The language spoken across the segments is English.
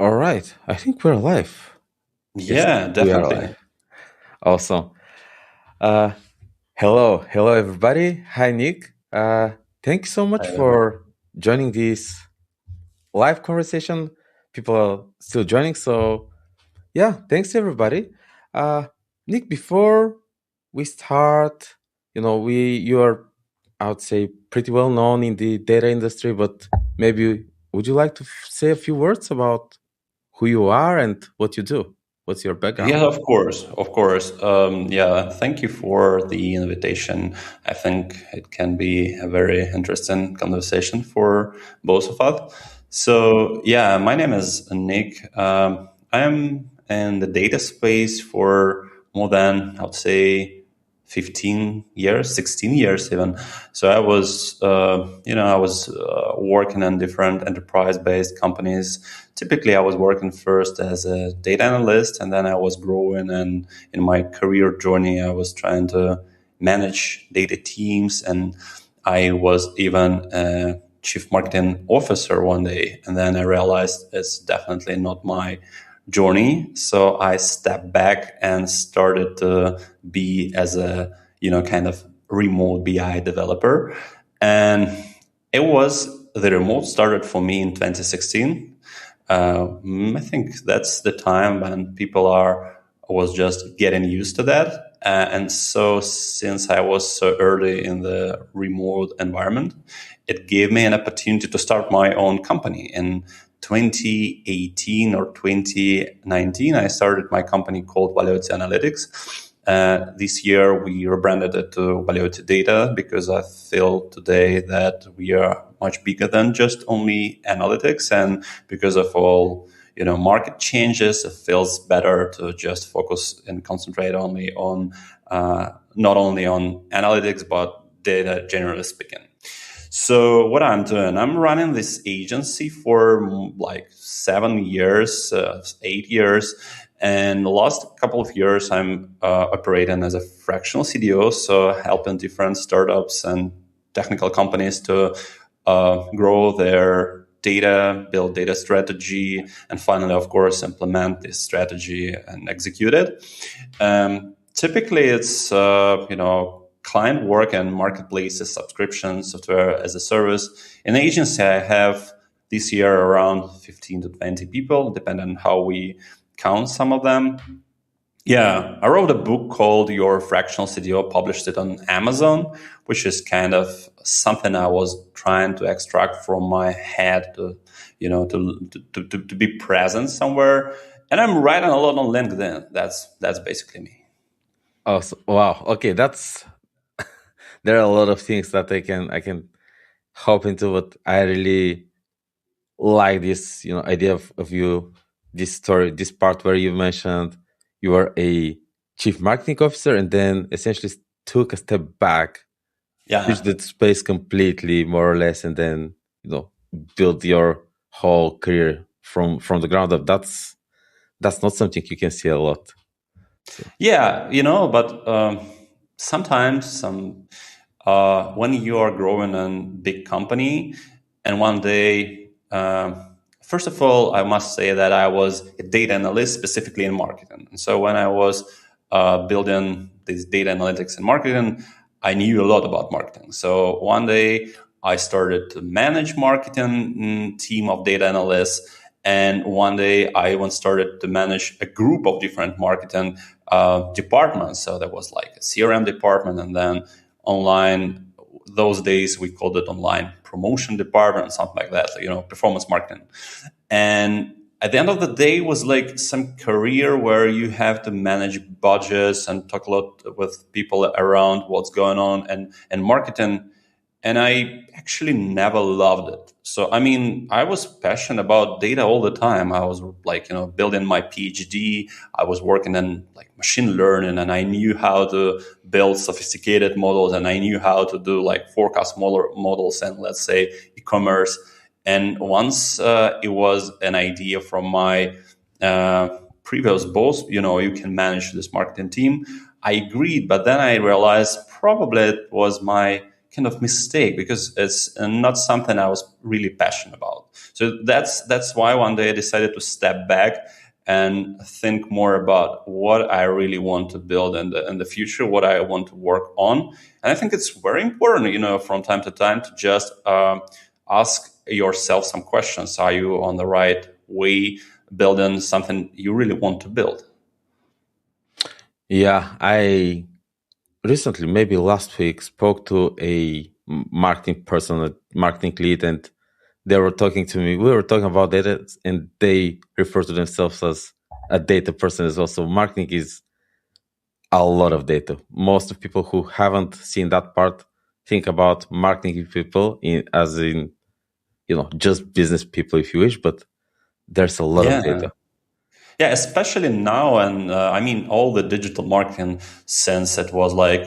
All right. I think we're live. Yes, Yeah, we are definitely. live. Awesome. Uh, hello, everybody. Hi, Nick. Thank you so much Uh, for joining this live conversation. People are still joining, so yeah, thanks everybody. Uh, Nick, before we start, you are, I would say, pretty well known in the data industry, but maybe would you like to say a few words about who you are and what you do? What's your background? yeah, of course, of course. Yeah, thank you for the invitation. I think it can be a very interesting conversation for both of us. So, yeah, my name is Nick. I am in the data space for more than, I would say, 15 years, 16 years even. So I was working in different enterprise-based companies. Typically, I was working first as a data analyst, and then I was growing. And in my career journey, I was trying to manage data teams, and I was even a chief marketing officer one day. And then I realized it's definitely not my journey. So I stepped back and started to be as a kind of remote BI developer, and it was the remote started for me in 2016. I think that's the time when people are was just getting used to that. And so since I was so early in the remote environment, it gave me an opportunity to start my own company. In 2018 or 2019, I started my company called Valuity Analytics. This year, we rebranded it to Valuity Data because I feel today that we are much bigger than just only analytics, and because of all market changes, it feels better to just focus and concentrate only on not only on analytics but data generally speaking. So what I'm doing, I'm running this agency for like 7 years, 8 years, and the last couple of years I'm operating as a fractional CDO, so helping different startups and technical companies to grow their data, build data strategy, and finally, of course, implement this strategy and execute it. Typically, it's client work and marketplaces, subscriptions, software as a service. In the agency, I have this year around 15 to 20 people, depending on how we count some of them. Yeah, I wrote a book called Your Fractional CDO, published it on Amazon, which is kind of something I was trying to extract from my head to be present somewhere. And I'm writing a lot on LinkedIn. That's basically me. Oh, wow. Okay, that's there are a lot of things that I can hop into, but I really like this, idea of you, this story, this part where you mentioned you were a chief marketing officer and then essentially took a step back, switched Yeah. the space completely, more or less, and then build your whole career from the ground up. That's not something you can see a lot. So Yeah, but sometimes when you are growing a big company, and one day, first of all, I must say that I was a data analyst specifically in marketing. And so when I was building these data analytics and marketing, I knew a lot about marketing. So one day I started to manage marketing team of data analysts. And one day I even started to manage a group of different marketing departments. So there was like a CRM department, and then online. Those days we called it online promotion department, something like that. Performance marketing. And at the end of the day, it was like some career where you have to manage budgets and talk a lot with people around what's going on and marketing. And I actually never loved it. So, I mean, I was passionate about data all the time. I was like, building my PhD. I was working in like machine learning, and I knew how to build sophisticated models, and I knew how to do like forecast models and, let's say, e-commerce. And once it was an idea from my uh, previous boss, you can manage this marketing team. I agreed, but then I realized probably it was my kind of mistake because it's not something I was really passionate about. So that's why one day I decided to step back and think more about what I really want to build in the future, what I want to work on. And I think it's very important, from time to time to just ask yourself some questions. Are you on the right way building something you really want to build? Yeah, I recently, maybe last week, spoke to a marketing person, a marketing lead, and they were talking to me. We were talking about data, and they refer to themselves as a data person as well. So marketing is a lot of data. Most of people who haven't seen that part think about marketing people as in just business people, if you wish. But there's a lot of Yeah. data. Yeah, especially now, and I mean, all the digital marketing since it was like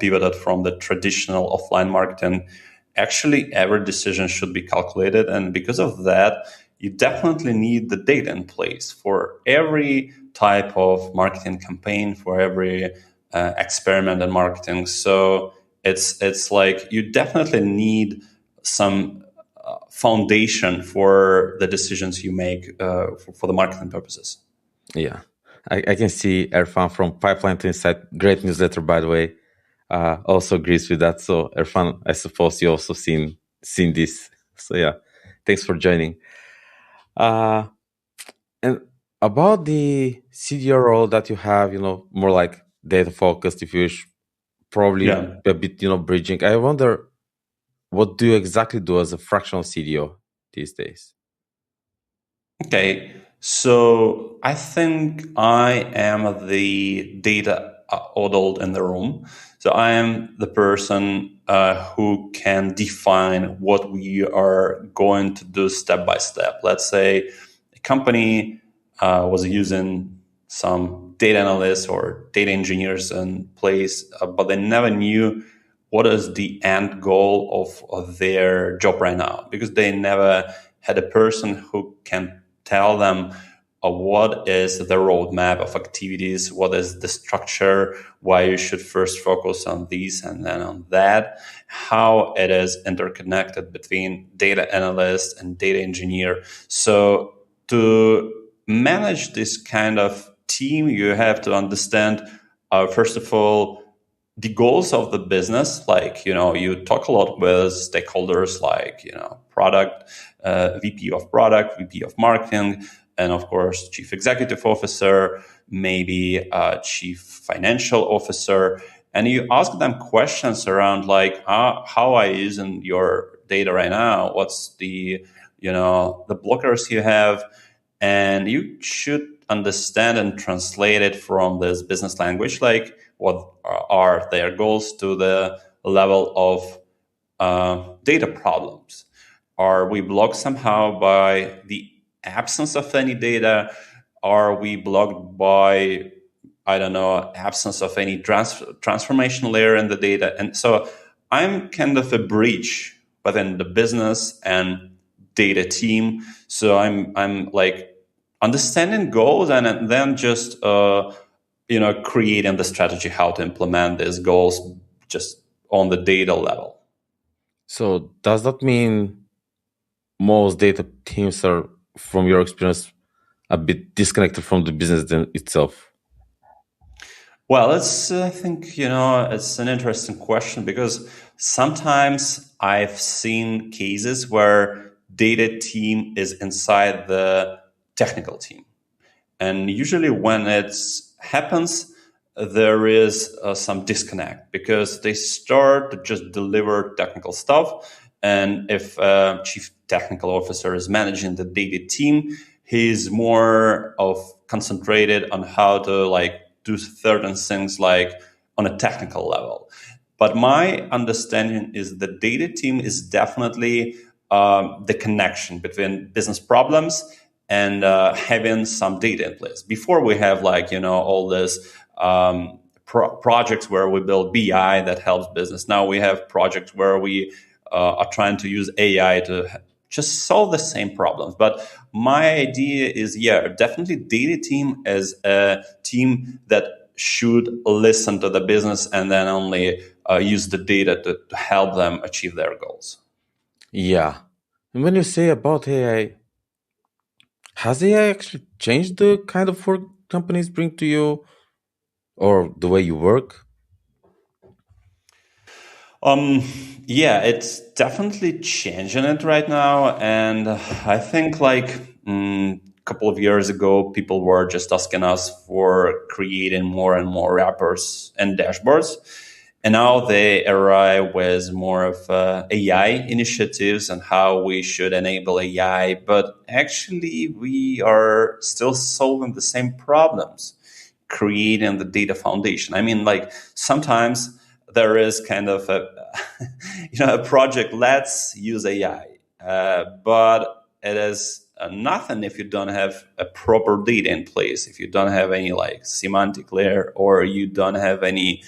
pivoted from the traditional offline marketing. Actually, every decision should be calculated, and because of that, you definitely need the data in place for every type of marketing campaign, for every experiment in marketing. So it's like you definitely need some foundation for the decisions you make for the marketing purposes. Yeah, I can see Erfan from Pipeline to Insight. Great newsletter, by the way. Also agrees with that. So Erfan, I suppose you also seen this. So yeah, thanks for joining. Uh, and about the CDO role that you have, more like data focused, if you wish, probably Yeah. a bit, bridging. I wonder, what do you exactly do as a fractional CDO these days? Okay. So I think I am the data adult in the room. So I am the person who can define what we are going to do step by step. Let's say a company was using some data analysts or data engineers in place, but they never knew what is the end goal of their job right now because they never had a person who can tell them what is the roadmap of activities, what is the structure, why you should first focus on these and then on that, how it is interconnected between data analyst and data engineer. So to manage this kind of team, you have to understand, first of all, the goals of the business. Like, you talk a lot with stakeholders like, product, VP of product, VP of marketing, and of course, chief executive officer, maybe chief financial officer. And you ask them questions around like, how are you using your data right now? What's the blockers you have? And you should understand and translate it from this business language, like what are their goals to the level of data problems. Are we blocked somehow by the absence of any data? Are we blocked by, I don't know, absence of any transformation layer in the data? And so I'm kind of a bridge within the business and data team. So I'm like understanding goals and then just creating the strategy how to implement these goals just on the data level. So does that mean most data teams are, from your experience, a bit disconnected from the business itself? Well, I think, it's an interesting question because sometimes I've seen cases where data team is inside the technical team. And usually when it happens, there is some disconnect because they start to just deliver technical stuff. And if a chief technical officer is managing the data team, he's more of concentrated on how to like do certain things like on a technical level. But my understanding is the data team is definitely the connection between business problems and having some data in place. Before we have like, all this projects where we build BI that helps business. Now we have projects where we are trying to use AI to just solve the same problems. But my idea is, yeah, definitely data team is a team that should listen to the business and then only use the data to help them achieve their goals. Yeah. And when you say about AI, has AI actually changed the kind of work companies bring to you or the way you work? Um, yeah, it's definitely changing it right now, and I think like a couple of years ago, people were just asking us for creating more and more wrappers and dashboards, and now they arrive with more of AI initiatives and how we should enable AI. But actually, we are still solving the same problems, creating the data foundation. I mean, like sometimes there is kind of a a project. Let's use AI, but it is nothing if you don't have a proper data in place. If you don't have any like semantic layer, or you don't have any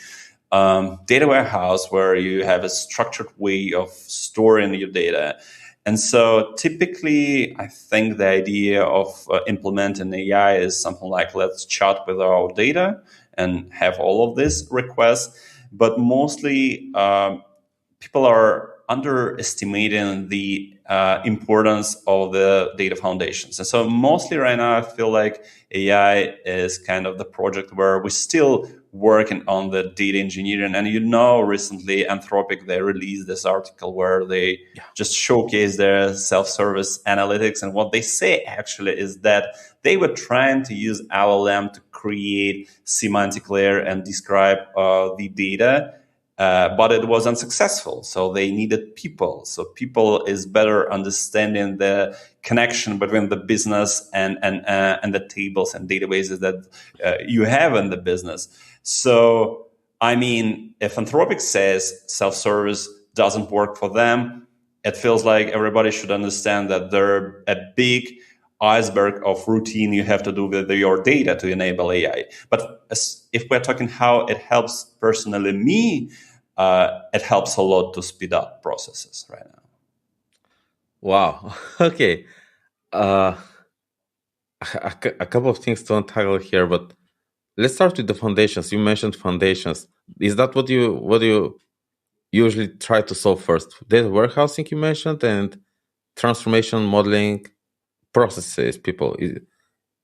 data warehouse where you have a structured way of storing your data. And so typically, I think the idea of implementing AI is something like, let's chat with our data and have all of these requests. But mostly, people are underestimating the importance of the data foundations. And so mostly right now, I feel like AI is kind of the project where we're still working on the data engineering. And recently Anthropic, they released this article where they Yeah. just showcase their self-service analytics. And what they say actually is that they were trying to use LLM to create semantic layer and describe the data, but it was unsuccessful. So they needed people. So people is better understanding the connection between the business and the tables and databases that you have in the business. So I mean, if Anthropic says self-service doesn't work for them, it feels like everybody should understand that they're a big iceberg of routine you have to do with your data to enable AI. But if we're talking how it helps personally me, it helps a lot to speed up processes right now. Wow. Okay. Uh, a couple of things to untangle here, but let's start with the foundations. You mentioned foundations. Is that what you usually try to solve first? Data warehousing you mentioned and transformation modeling processes. People,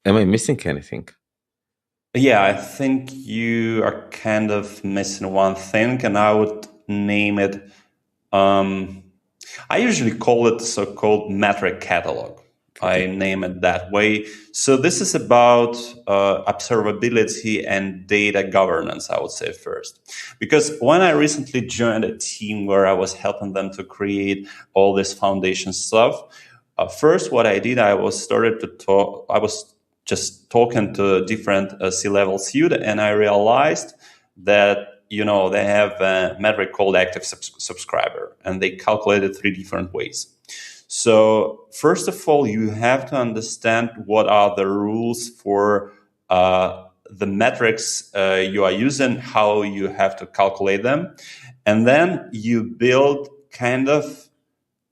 am I missing anything? Yeah, I think you are kind of missing one thing, and I would name it. Um, I usually call it the so-called metric catalog. I Okay. name it that way. So this is about observability and data governance, I would say first. Because when I recently joined a team where I was helping them to create all this foundation stuff, first what I did, I was just talking to different C-level suite, and I realized that they have a metric called active subscriber, and they calculate it three different ways. So first of all, you have to understand what are the rules for the metrics you are using, how you have to calculate them, and then you build kind of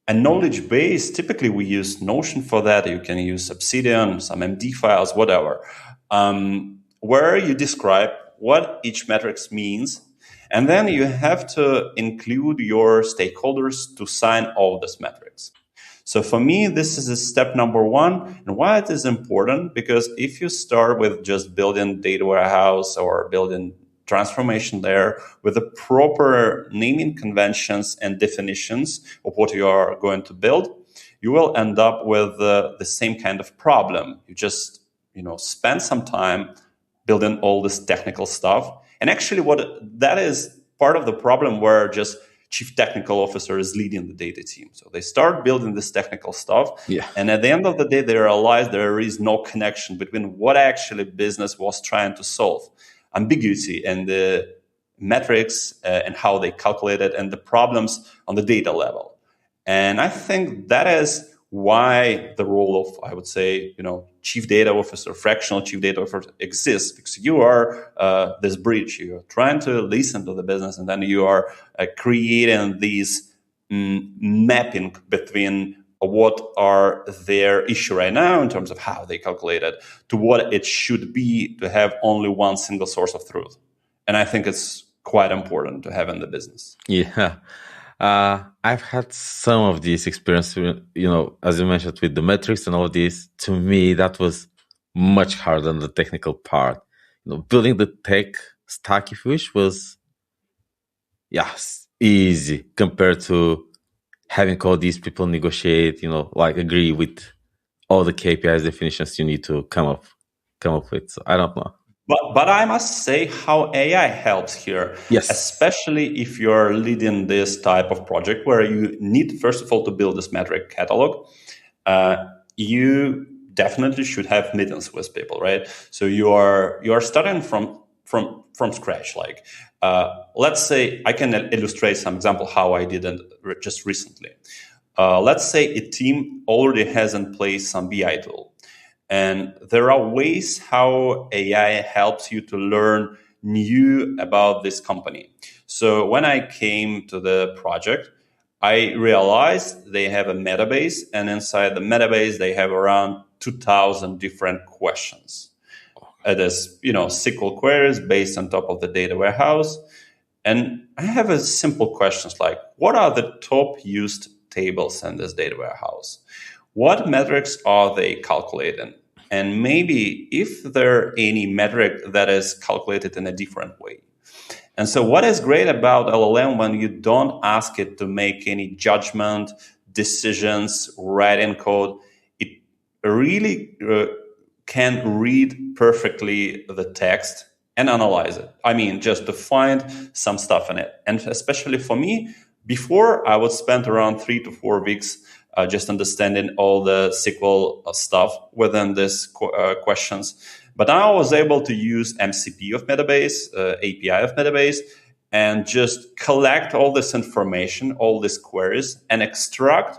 a knowledge base. Typically, we use Notion for that. You can use Obsidian, some MD files, whatever, where you describe what each metrics means. And then you have to include your stakeholders to sign all these metrics. So for me, this is a step number one. And why it is important? Because if you start with just building data warehouse or building transformation there with the proper naming conventions and definitions of what you are going to build, you will end up with the same kind of problem. You just spend some time building all this technical stuff. And actually, what that is part of the problem where just chief technical officer is leading the data team. So they start building this technical stuff. Yeah. And at the end of the day, they realize there is no connection between what actually business was trying to solve, ambiguity and the metrics and how they calculate it, and the problems on the data level. And I think that is why the role of, I would say, chief data officer, fractional chief data officer exists, because you are this bridge. You are trying to listen to the business, and then you are creating these mapping between what are their issue right now in terms of how they calculate it to what it should be to have only one single source of truth. And I think it's quite important to have in the business. Yeah. I've had some of these experiences, as you mentioned with the metrics and all this. To me, that was much harder than the technical part. Building the tech stack, if you wish, was, yes, easy compared to having all these people negotiate, like agree with all the KPIs definitions you need to come up with. So I don't know. But I must say how AI helps here, Yes. especially if you're leading this type of project where you need, first of all, to build this metric catalog. You definitely should have meetings with people, right? So you are starting from scratch. Like, let's say I can illustrate some example how I did it just recently. Let's say a team already has in place some BI tool. And there are ways how AI helps you to learn new about this company. So when I came to the project, I realized they have a metabase, and inside the metabase, they have around 2,000 different questions. It is, SQL queries based on top of the data warehouse. And I have a simple questions like, what are the top used tables in this data warehouse? What metrics are they calculating? And maybe if there are any metric that is calculated in a different way. And so what is great about LLM when you don't ask it to make any judgment, decisions, writing code, it really can read perfectly the text and analyze it. I mean, just to find some stuff in it. And especially for me, before I would spend around 3 to 4 weeks just understanding all the SQL stuff within these questions. But now I was able to use MCP of Metabase, API of Metabase, and just collect all this information, all these queries, and extract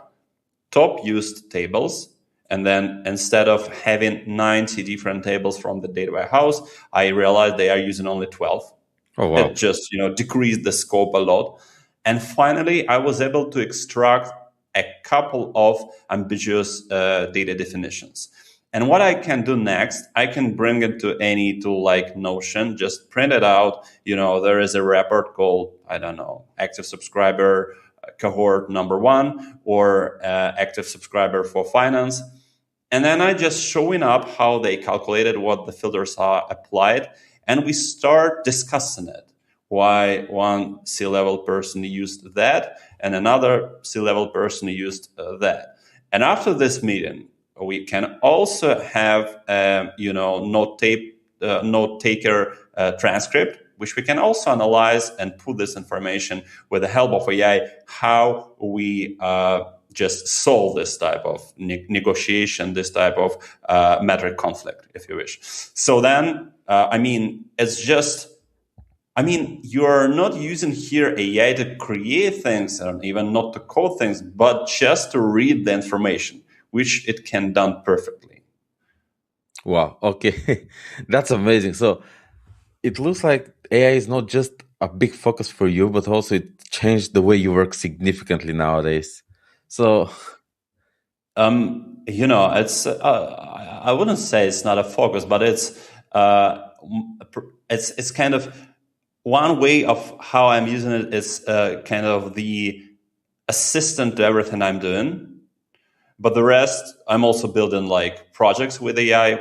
top used tables. And then instead of having 90 different tables from the data warehouse, I realized they are using only 12. Oh, It wow. just decreased the scope a lot. And finally, I was able to extract a couple of ambiguous data definitions. And what I can do next, I can bring it to any tool like Notion, just print it out. There is a report called, I don't know, active subscriber cohort number 1 or active subscriber for finance. And then I just showing up how they calculated, what the filters are applied, and we start discussing it. Why one C-level person used that and another C-level person used that. And after this meeting, we can also have note taker transcript, which we can also analyze and put this information with the help of AI, how we just solve this type of negotiation, this type of metric conflict, if you wish. So then, you're not using here AI to create things and even not to code things, but just to read the information, which it can done perfectly. Wow. Okay. That's amazing. So it looks like AI is not just a big focus for you, but also it changed the way you work significantly nowadays. So, It's I wouldn't say it's not a focus, but it's kind of one way of how I'm using it is kind of the assistant to everything I'm doing. But the rest, I'm also building like projects with AI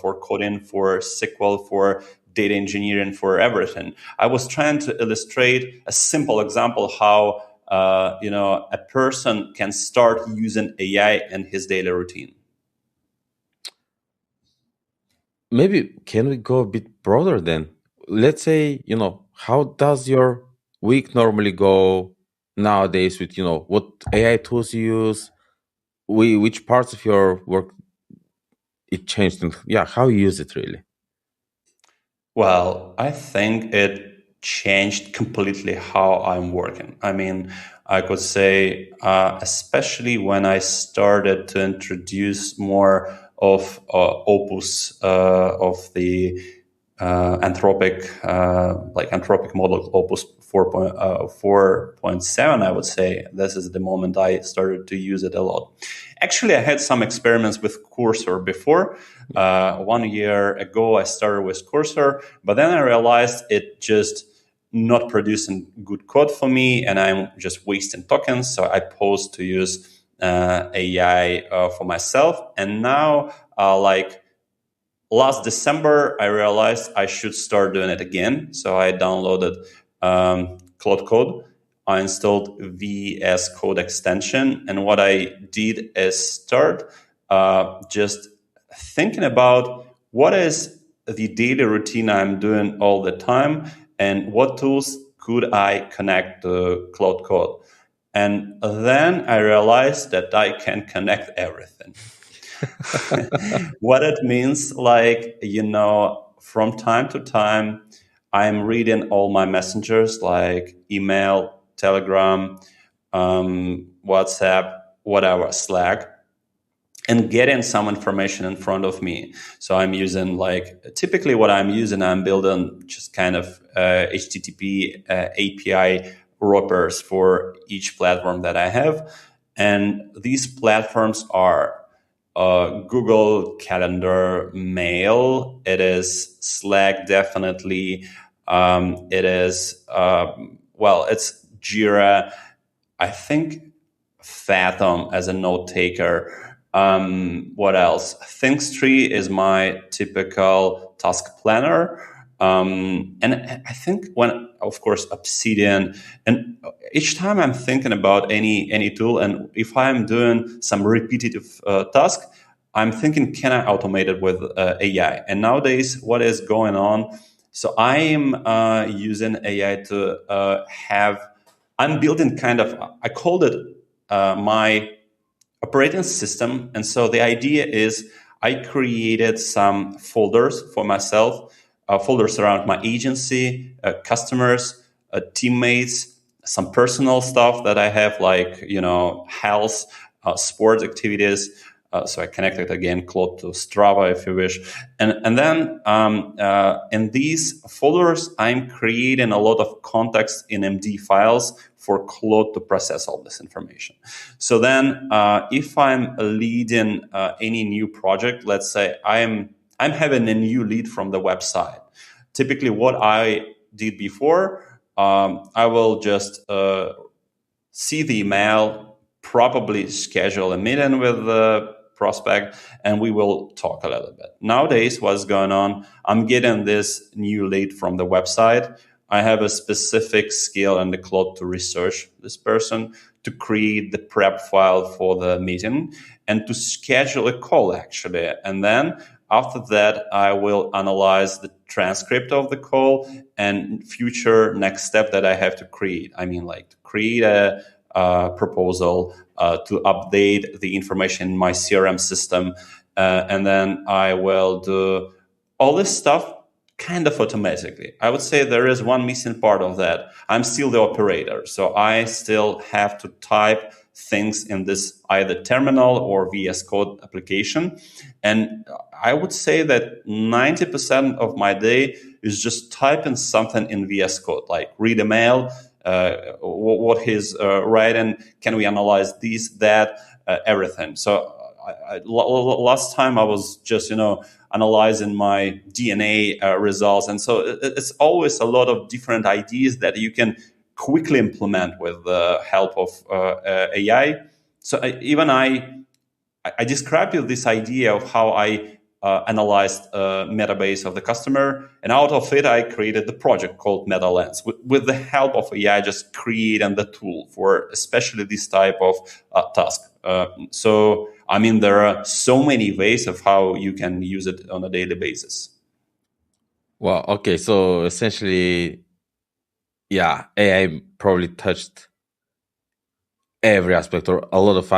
for coding, for SQL, for data engineering, for everything. I was trying to illustrate a simple example how a person can start using AI in his daily routine. maybe can we go a bit broader then? Let's say, how does your week normally go nowadays with, what AI tools you use, which parts of your work it changed, and yeah, how you use it really? Well, I think it changed completely how I'm working. I mean, I could say, especially when I started to introduce more of Opus of the anthropic model Opus 4.7, I would say this is the moment I started to use it a lot. Actually, I had some experiments with Cursor before. 1 year ago, I started with Cursor, but then I realized it just not producing good code for me, and I'm just wasting tokens. So I pause to use AI for myself. And now, like last December, I realized I should start doing it again. So I downloaded Cloud Code. I installed VS Code extension. And what I did is start just thinking about what is the daily routine I'm doing all the time and what tools could I connect to Cloud Code. And then I realized that I can connect everything. What it means, like, from time to time, I'm reading all my messengers like email, Telegram, WhatsApp, whatever, Slack, and getting some information in front of me. So I'm using, like, typically what I'm using, I'm building just kind of HTTP API wrappers for each platform that I have. And these platforms are Google Calendar, Mail. It is Slack, definitely. It is, it's Jira. I think Fathom as a note taker. What else? ThinkStree is my typical task planner. And I think when, of course, Obsidian, and each time I'm thinking about any tool, and if I'm doing some repetitive task, I'm thinking, can I automate it with AI? And nowadays, what is going on? So I am using AI to I'm building kind of, I called it my operating system. And so the idea is I created some folders for myself, folders around my agency, customers, teammates, some personal stuff that I have, like, health, sports activities. So I connected again Claude to Strava, if you wish. And then in these folders, I'm creating a lot of context in MD files for Claude to process all this information. So then if I'm leading any new project, let's say I'm having a new lead from the website. Typically what I did before, I will just see the email, probably schedule a meeting with the prospect, and we will talk a little bit. Nowadays, what's going on? I'm getting this new lead from the website. I have a specific skill in the cloud to research this person, to create the prep file for the meeting, and to schedule a call, actually. And then after that, I will analyze the transcript of the call and future next step that I have to create. I mean, like, to create a proposal, to update the information in my CRM system. And then I will do all this stuff kind of automatically. I would say there is one missing part of that. I'm still the operator. So I still have to type things in this either terminal or VS Code application. And I would say that 90% of my day is just typing something in VS Code, like read a mail, what he's writing, can we analyze this, that, everything. So last time I was just, analyzing my DNA results. And so it's always a lot of different ideas that you can quickly implement with the help of AI. So I described you this idea of how I analyzed metabase of the customer, and out of it, I created the project called MetaLens with the help of AI, just creating the tool for especially this type of task. So, I mean, there are so many ways of how you can use it on a daily basis. Well, okay, so essentially, yeah, AI probably touched every aspect or a lot of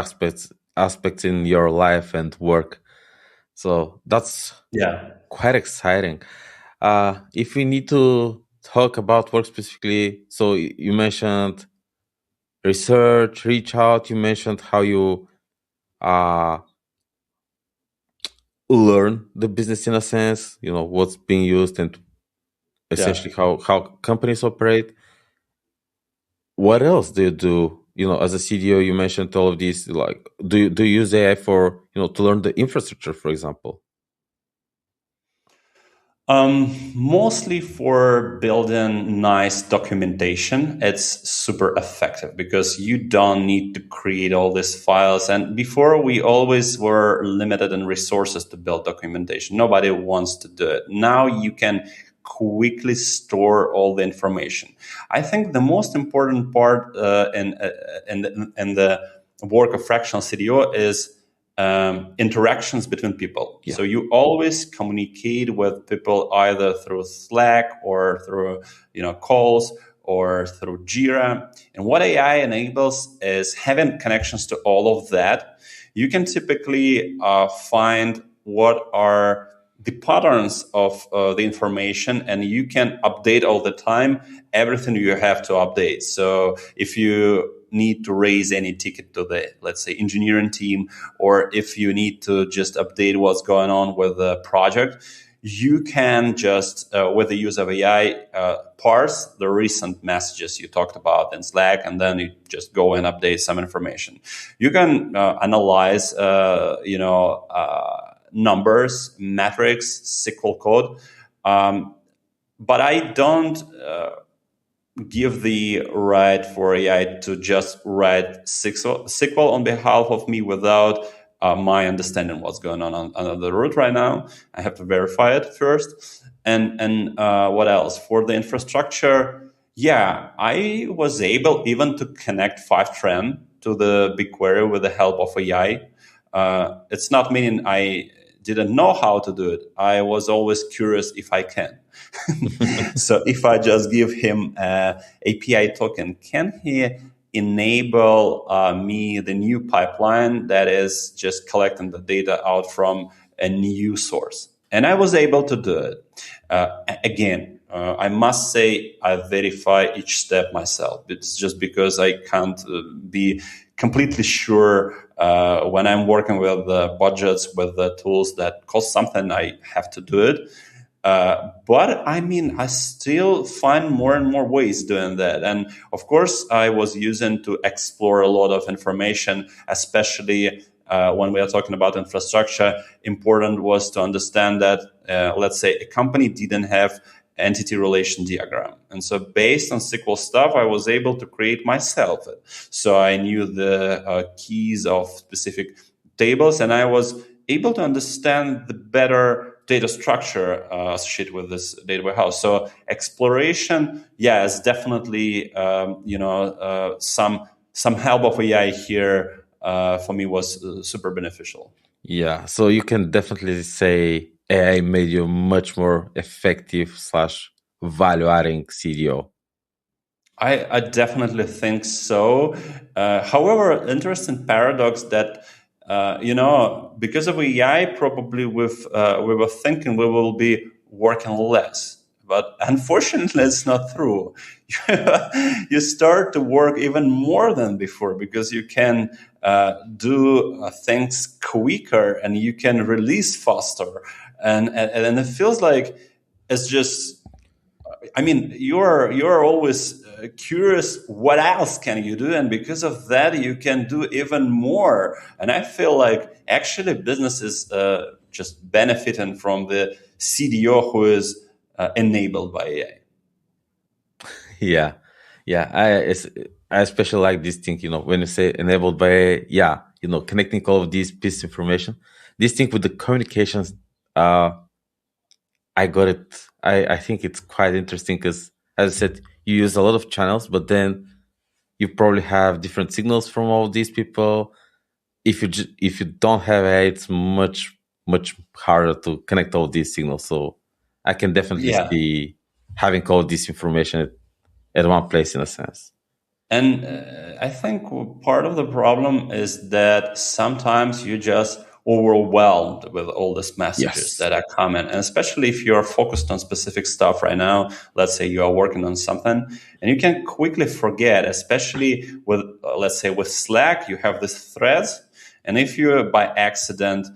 aspects in your life and work. So that's Yeah. quite exciting. If we need to talk about work specifically, so you mentioned research, reach out. You mentioned how you uh, learn the business in a sense. You know what's being used and Yeah. essentially how companies operate. What else do you do? You know, as a CDO, you mentioned all of these. Like, do you use AI for to learn the infrastructure, for example? Mostly for building nice documentation. It's super effective because you don't need to create all these files. And before, we always were limited in resources to build documentation. Nobody wants to do it. Now you can quickly store all the information. I think the most important part in the work of fractional CDO is interactions between people. Yeah. So you always communicate with people either through Slack or through calls or through Jira. And what AI enables is having connections to all of that. You can typically find what are the patterns of the information, and you can update all the time everything you have to update. So if you need to raise any ticket to the, let's say, engineering team, or if you need to just update what's going on with the project, you can just, with the use of AI, parse the recent messages you talked about in Slack, and then you just go and update some information. You can analyze, numbers, metrics, SQL code, but I don't give the right for AI to just write SQL on behalf of me without my understanding what's going on the root right now. I have to verify it first. And what else? For the infrastructure, yeah, I was able even to connect Fivetran to the BigQuery with the help of AI. It's not meaning I didn't know how to do it. I was always curious if I can. So if I just give him an API token, can he enable me the new pipeline that is just collecting the data out from a new source? And I was able to do it. Again, I must say I verify each step myself. It's just because I can't be completely sure when I'm working with the budgets, with the tools that cost something, I have to do it. But I mean, I still find more and more ways doing that. And of course, I was using to explore a lot of information, especially when we are talking about infrastructure. Important was to understand that, let's say, a company didn't have entity relation diagram. And so based on SQL stuff, I was able to create myself. So I knew the keys of specific tables, and I was able to understand the better data structure associated with this data warehouse. So exploration, yeah, is definitely some help of AI here for me was super beneficial. Yeah. So you can definitely say AI made you much more effective slash value adding CDO. I definitely think so. However, interesting paradox that because of AI, probably we were thinking we will be working less. But unfortunately, it's not true. You start to work even more than before because you can do things quicker and you can release faster. And it feels like it's just, I mean, you're always curious what else can you do, and because of that you can do even more. And I feel like actually business is just benefiting from the CDO who is enabled by AI. Yeah. Yeah. I especially like this thing, when you say enabled by AI, yeah, connecting all of these pieces of information. This thing with the communications, uh, I got it. I think it's quite interesting because, as I said, you use a lot of channels, but then you probably have different signals from all these people. If you don't have AI, it's much harder to connect all these signals. So I can definitely Yeah. see having all this information at one place in a sense. And I think part of the problem is that sometimes you just overwhelmed with all these messages Yes. that are coming. And especially if you're focused on specific stuff right now, let's say you are working on something and you can quickly forget, especially with, let's say with Slack, you have these threads. And if you by accident,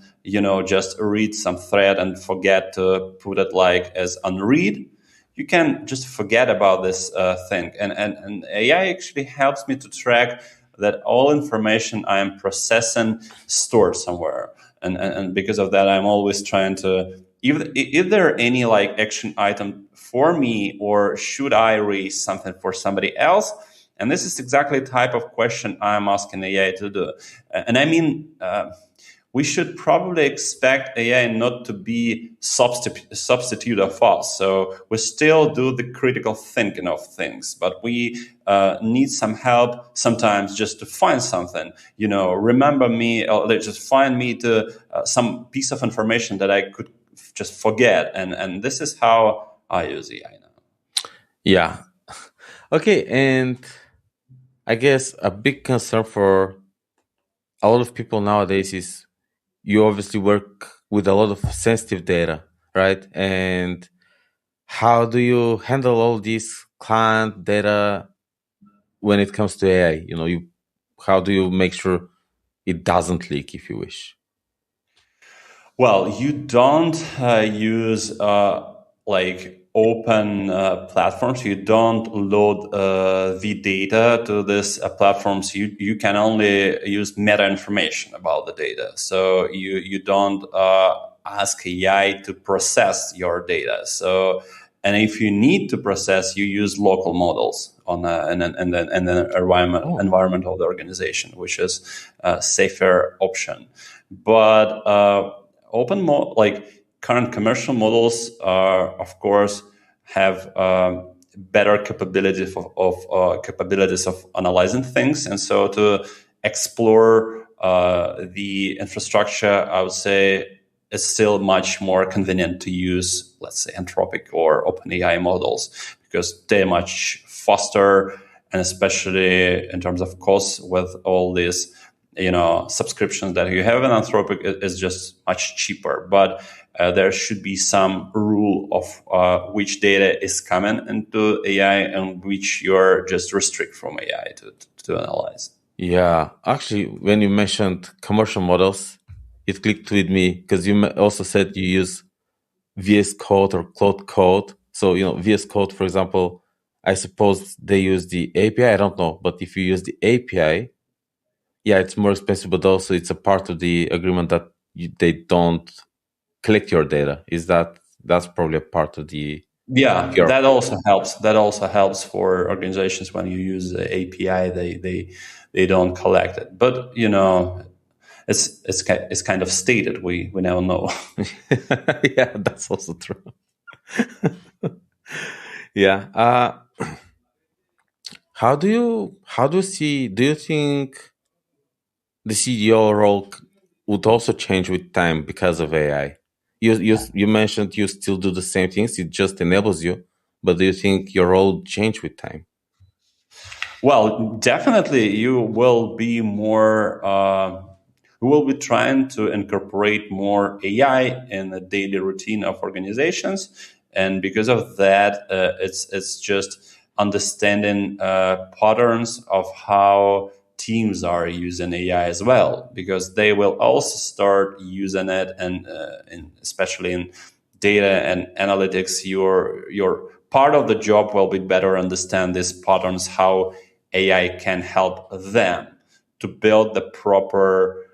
just read some thread and forget to put it like as unread, you can just forget about this thing. And AI actually helps me to track that all information I am processing stored somewhere. And because of that, I'm always trying to if there any like action item for me, or should I raise something for somebody else? And this is exactly the type of question I'm asking AI to do. And I mean, we should probably expect AI not to be substitute of us. So we still do the critical thinking of things, but we need some help sometimes just to find something. Remember me, or just find me to some piece of information that I could just forget. And this is how I use AI now. Yeah. Okay, and I guess a big concern for a lot of people nowadays is you obviously work with a lot of sensitive data, right? And how do you handle all this client data when it comes to AI? How do you make sure it doesn't leak, if you wish? Well, you don't use like open platforms. You don't load the data to this platforms. You can only use meta information about the data. So you don't ask AI to process your data. So, and if you need to process, you use local models on an environment of the organization, which is a safer option. But like current commercial models are, of course, have better capabilities of analyzing things, and so to explore the infrastructure, I would say it's still much more convenient to use, let's say, Anthropic or OpenAI models, because they're much faster, and especially in terms of costs, with all these subscriptions that you have in Anthropic, is just much cheaper. But there should be some rule of which data is coming into AI and which you're just restrict from AI to analyze. Yeah, actually, when you mentioned commercial models, it clicked with me because you also said you use VS Code or Cloud Code. So, VS Code, for example, I suppose they use the API. I don't know, but if you use the API, yeah, it's more expensive, but also it's a part of the agreement that they don't collect your data. That's probably a part of the Yeah, your. that also helps. That also helps for organizations when you use the API. They don't collect it, but it's kind of stated. We never know. Yeah, that's also true. Yeah. Do you think the CDO role would also change with time because of AI? You mentioned you still do the same things, it just enables you, but do you think your role change with time? Well, definitely, you will be more. We will be trying to incorporate more AI in the daily routine of organizations, and because of that, it's just understanding patterns of how teams are using AI as well, because they will also start using it, and especially in data and analytics, your part of the job will be better understand these patterns, how AI can help them to build the proper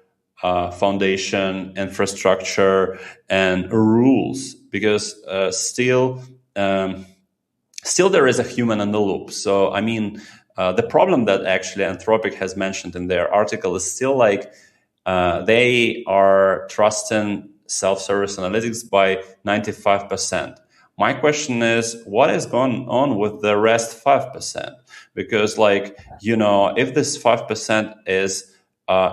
foundation, infrastructure, and rules, because still there is a human in the loop. So I mean, the problem that actually Anthropic has mentioned in their article is still like they are trusting self-service analytics by 95%. My question is, what is going on with the rest 5%? Because, like, if this 5% is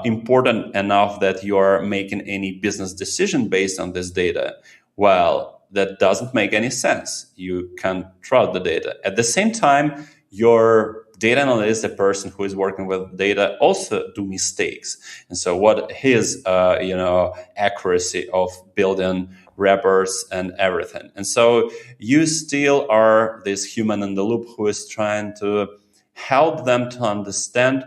important enough that you are making any business decision based on this data, well, that doesn't make any sense. You can't trust the data. At the same time, your data analyst, the person who is working with data, also do mistakes. And so what his accuracy of building reports and everything. And so you still are this human in the loop who is trying to help them to understand,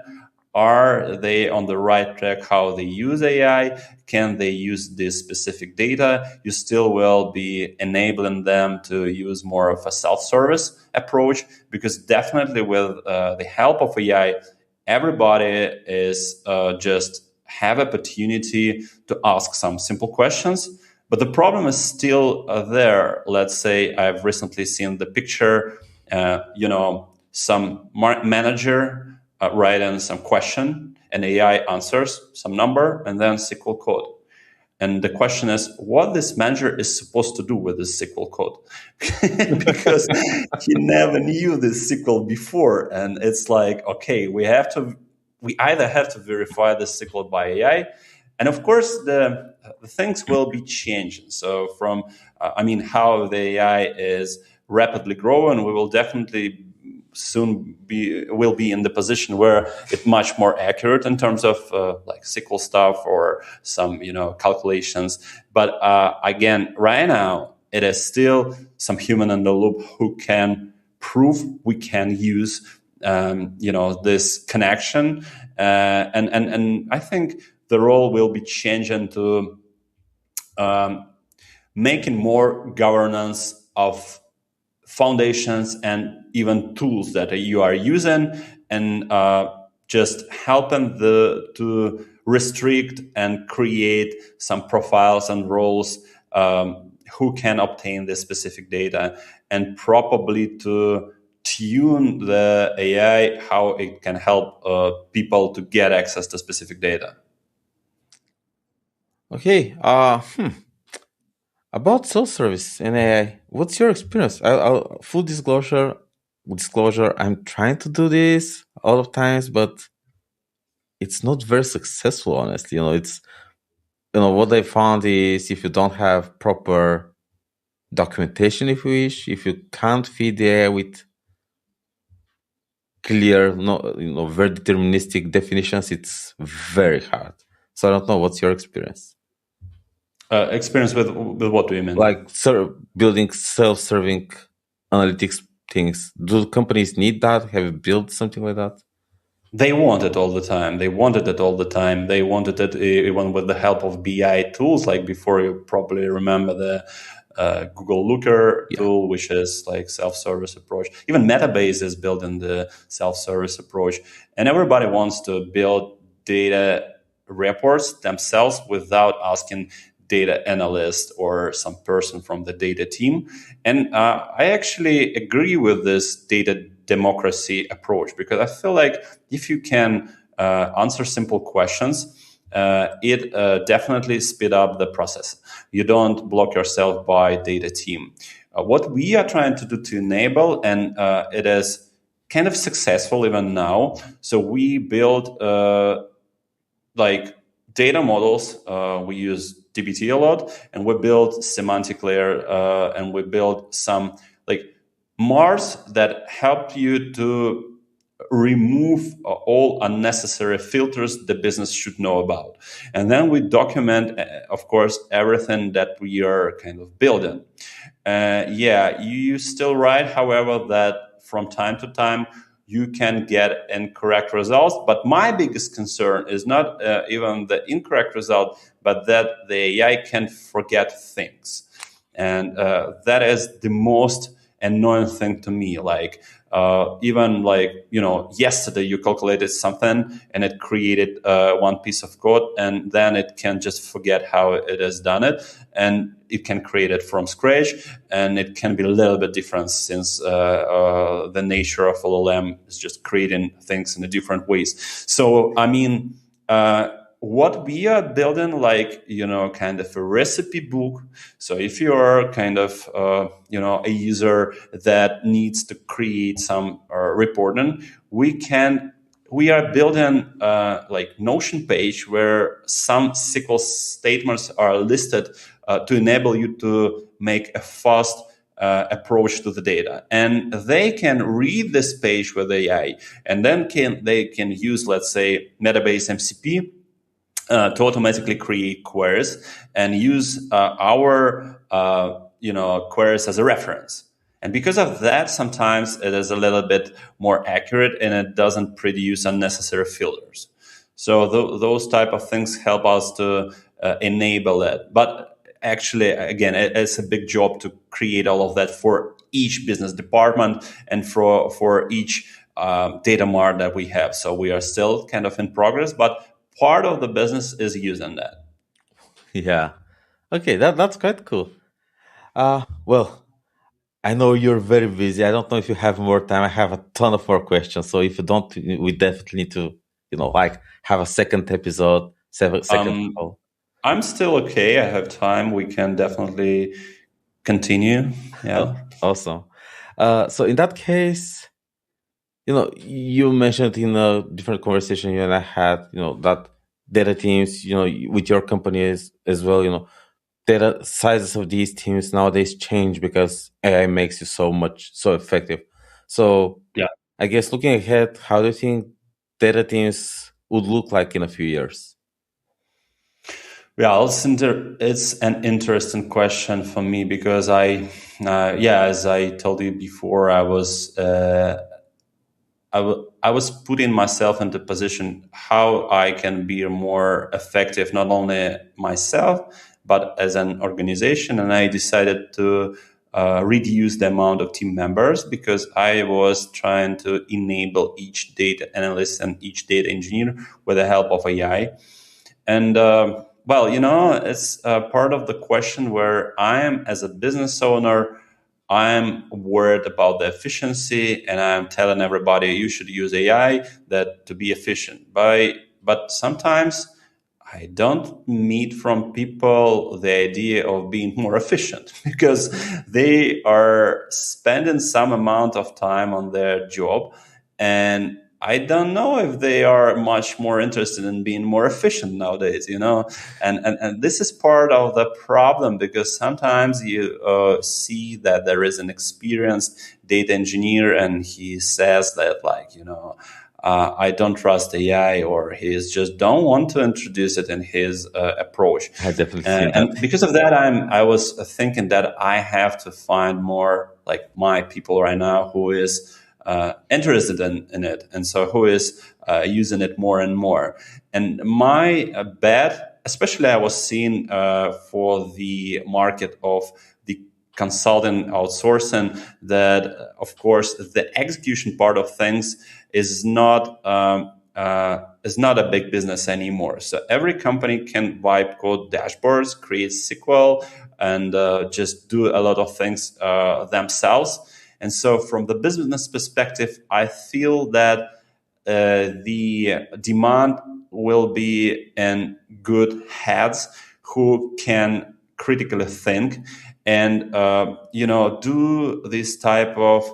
are they on the right track, how they use AI, can they use this specific data. You still will be enabling them to use more of a self-service approach, because definitely with the help of AI, everybody is just have opportunity to ask some simple questions, But the problem is still there. Let's say I've recently seen the picture, some manager write in some question, and AI answers some number, and then SQL code. And the question is what this manager is supposed to do with this SQL code. Because he never knew this SQL before. And it's like, okay, we either have to verify this SQL by AI. And of course, the things will be changing. So from, how the AI is rapidly growing, we will definitely soon will be in the position where it's much more accurate in terms of like SQL stuff or some calculations. But again, right now it is still some human in the loop who can prove we can use this connection, and I think the role will be changing to making more governance of foundations and even tools that you are using, and just helping to restrict and create some profiles and roles who can obtain this specific data, and probably to tune the AI how it can help people to get access to specific data. Okay. About self-service and AI, what's your experience? Full disclosure, I'm trying to do this a lot of times, but it's not very successful, honestly. It's what I found is if you don't have proper documentation, if you wish, if you can't feed the AI with clear, no, very deterministic definitions, it's very hard. So I don't know. What's your experience? Experience with what do you mean? Like building self-serving analytics things. Do companies need that? Have you built something like that? They want it all the time. They wanted it all the time. They wanted it even with the help of BI tools. Like before, you probably remember the Google Looker tool, which is like self-service approach. Even Metabase is built in the self-service approach. And everybody wants to build data reports themselves without asking data analyst or some person from the data team. And I actually agree with this data democracy approach, because I feel like if you can answer simple questions, it definitely speed up the process. You don't block yourself by data team. What we are trying to do to enable, and it is kind of successful even now. So we build like data models. We use DBT a lot, and we build semantic layer, and we build some like Mars that help you to remove all unnecessary filters the business should know about. And then we document, of course, everything that we are kind of building. You still right, however, that from time to time you can get incorrect results. But my biggest concern is not even the incorrect result, but that the AI can forget things. And that is the most annoying thing to me. Like even like yesterday you calculated something and it created one piece of code, and then it can just forget how it has done it, and it can create it from scratch, and it can be a little bit different since the nature of LLM is just creating things in a different ways. So what we are building, like kind of a recipe book. So if you are kind of a user that needs to create some reporting, we are building like Notion page where some SQL statements are listed to enable you to make a fast approach to the data, and they can read this page with AI, and then they can use, let's say, Metabase MCP to automatically create queries and use our queries as a reference. And because of that, sometimes it is a little bit more accurate and it doesn't produce unnecessary filters. So those type of things help us to enable it. But actually, again, it's a big job to create all of that for each business department and for each data mart that we have. So we are still kind of in progress, but part of the business is using that. Yeah. Okay, that's quite cool. Well, I know you're very busy. I don't know if you have more time. I have a ton of more questions. So if you don't, we definitely need to, like have a second episode, second Um, call. I'm still okay. I have time. We can definitely continue. Oh, Yeah. awesome. So in that case, you mentioned in a different conversation you and I had, that data teams, with your company as well, data sizes of these teams nowadays change because AI makes you so effective. So Yeah. I guess looking ahead, how do you think data teams would look like in a few years? Yeah, it's an interesting question for me because yeah, as I told you before, I was putting myself into position how I can be more effective, not only myself, but as an organization. And I decided to reduce the amount of team members because I was trying to enable each data analyst and each data engineer with the help of AI. And well, it's part of the question where I am as a business owner, I'm worried about the efficiency, and I'm telling everybody you should use AI that to be efficient. But sometimes I don't meet from people the idea of being more efficient because they are spending some amount of time on their job, and I don't know if they are much more interested in being more efficient nowadays, and this is part of the problem because sometimes you see that there is an experienced data engineer and he says that, like, I don't trust AI, or he's just don't want to introduce it in his approach. I definitely seen that. And because of that, I was thinking that I have to find more like my people right now who is interested in it, and so who is using it more and more. And my bet, especially I was seeing for the market of the consulting outsourcing, that of course the execution part of things is not a big business anymore. So every company can wipe code dashboards, create SQL, and just do a lot of things themselves. And so, from the business perspective, I feel that the demand will be in good heads who can critically think and do this type of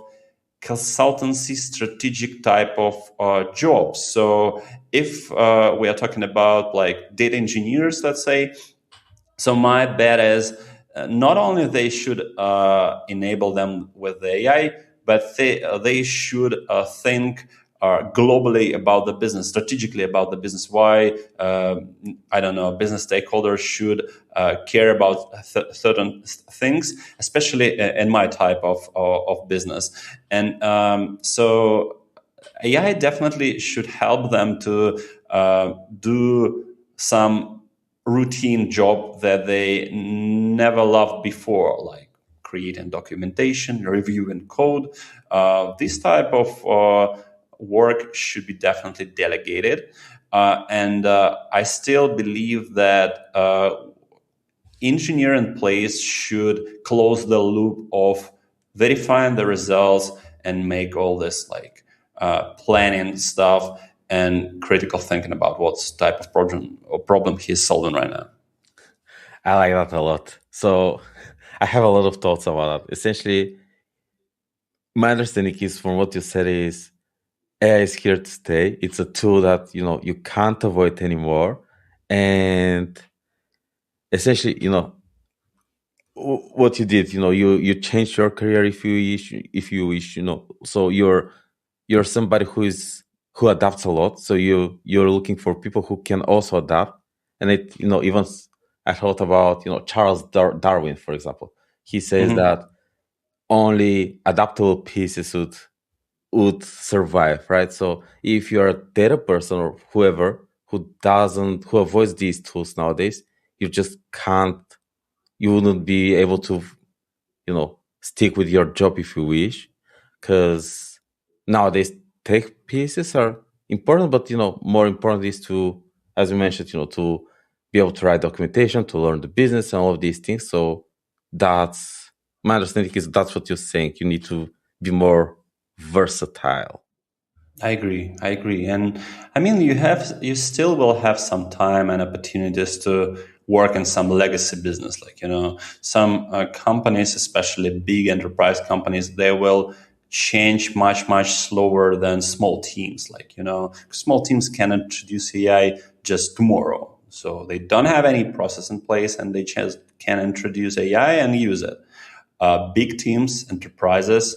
consultancy strategic type of jobs. So if we are talking about like data engineers, let's say, so my bet is not only they should enable them with the AI, but they should think globally about the business, strategically about the business. Why I don't know, business stakeholders should care about certain things, especially in my type of business. And so AI definitely should help them to do some routine job that they never loved before, like creating documentation, reviewing code. This type of work should be definitely delegated. And I still believe that engineering place should close the loop of verifying the results and make all this like planning stuff and critical thinking about what type of problem he's solving right now. I like that a lot. So I have a lot of thoughts about that. Essentially, my understanding is from what you said is AI is here to stay. It's a tool that you can't avoid anymore, and essentially, what you did, you changed your career if you wish, so you're somebody who adapts a lot. So you're looking for people who can also adapt, and it even I thought about Charles Darwin, for example. He says Mhm. that only adaptable pieces would survive, right? So if you're a data person or whoever who avoids these tools nowadays, you just can't, you wouldn't be able to stick with your job if you wish, because nowadays tech pieces are important, but more important is to, as you mentioned, to be able to write documentation, to learn the business and all of these things. So that's my understanding is that's what you're saying. You need to be more versatile. I agree. I agree. And I mean, you still will have some time and opportunities to work in some legacy business. Like, some companies, especially big enterprise companies, they will change much, much slower than small teams. Like, small teams can introduce AI just tomorrow. So they don't have any process in place and they just can introduce AI and use it. Big teams, enterprises,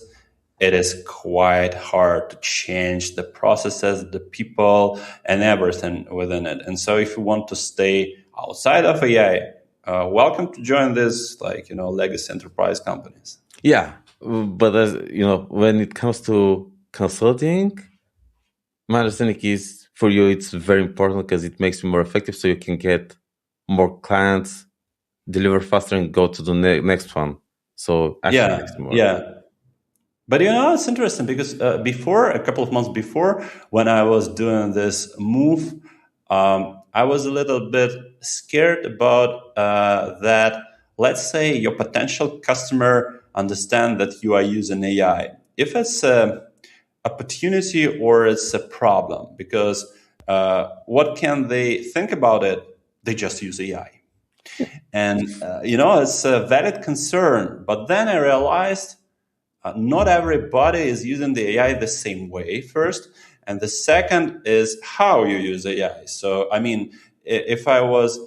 it is quite hard to change the processes, the people, and everything within it. And so, if you want to stay outside of AI, welcome to join this, legacy enterprise companies. Yeah, but as when it comes to consulting, my understanding is for you it's very important because it makes you more effective, so you can get more clients, deliver faster, and go to the next one. So actually, it Yeah, makes you more effective. yeah. But it's interesting because a couple of months before, when I was doing this move, I was a little bit scared about that. Let's say your potential customer understand that you are using AI. If it's a opportunity or it's a problem, because what can they think about it? They just use AI. And, it's a valid concern. But then I realized not everybody is using the AI the same way, first. And the second is how you use AI. So, I mean, if I was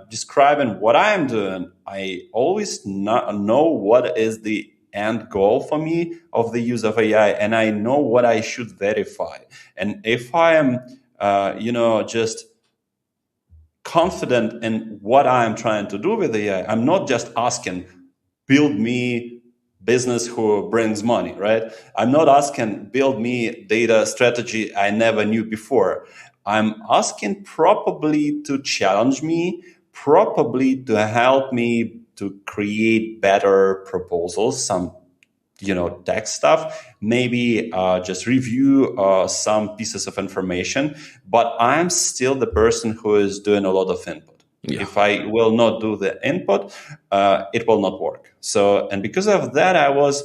describing what I am doing, I always know what is the end goal for me of the use of AI, and I know what I should verify. And if I am, just confident in what I'm trying to do with AI, I'm not just asking, build me business who brings money, right? I'm not asking, build me data strategy I never knew before. I'm asking probably to challenge me, probably to help me to create better proposals, some tech stuff, maybe just review some pieces of information, but I'm still the person who is doing a lot of input. Yeah, If I will not do the input, it will not work. So, and because of that, I was,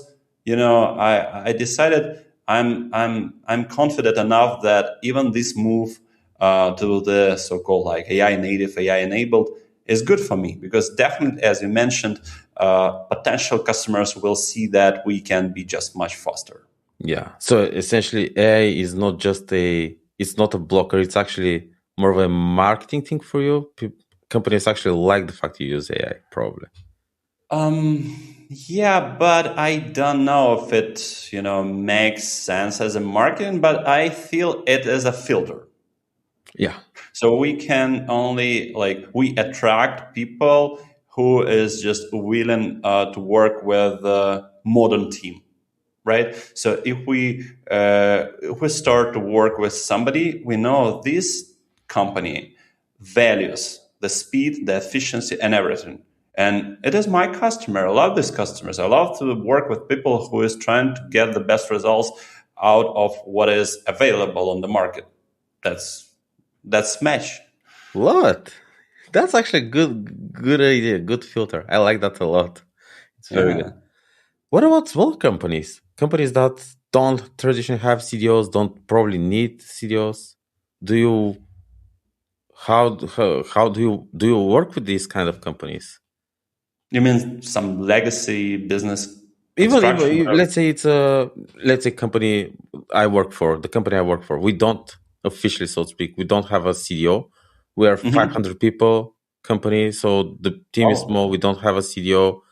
I decided I'm confident enough that even this move to the so-called like AI native, AI enabled is good for me, because definitely, as you mentioned, potential customers will see that we can be just much faster. yeah. So essentially, AI is not just it's not a blocker. It's actually more of a marketing thing for you. Companies actually like the fact you use AI, probably. Yeah, but I don't know if it, makes sense as a marketing, but I feel it is a filter. Yeah. So we can only we attract people who is just willing to work with a modern team, right? So if we start to work with somebody, we know this company values the speed, the efficiency, and everything. And it is my customer. I love these customers. I love to work with people who is trying to get the best results out of what is available on the market. That's match. Love it. That's actually a good idea, good filter. I like that a lot. It's very good. Yeah. What about small companies? Companies that don't traditionally have CDOs, don't probably need CDOs. Do you how do you work with these kind of companies? You mean some legacy business construction? Even let's say it's a company I work for. The company I work for, we don't officially, so to speak, we don't have a CDO. We are Mm-hmm. 500 people company, so the team is small. Oh, We don't have a CDO.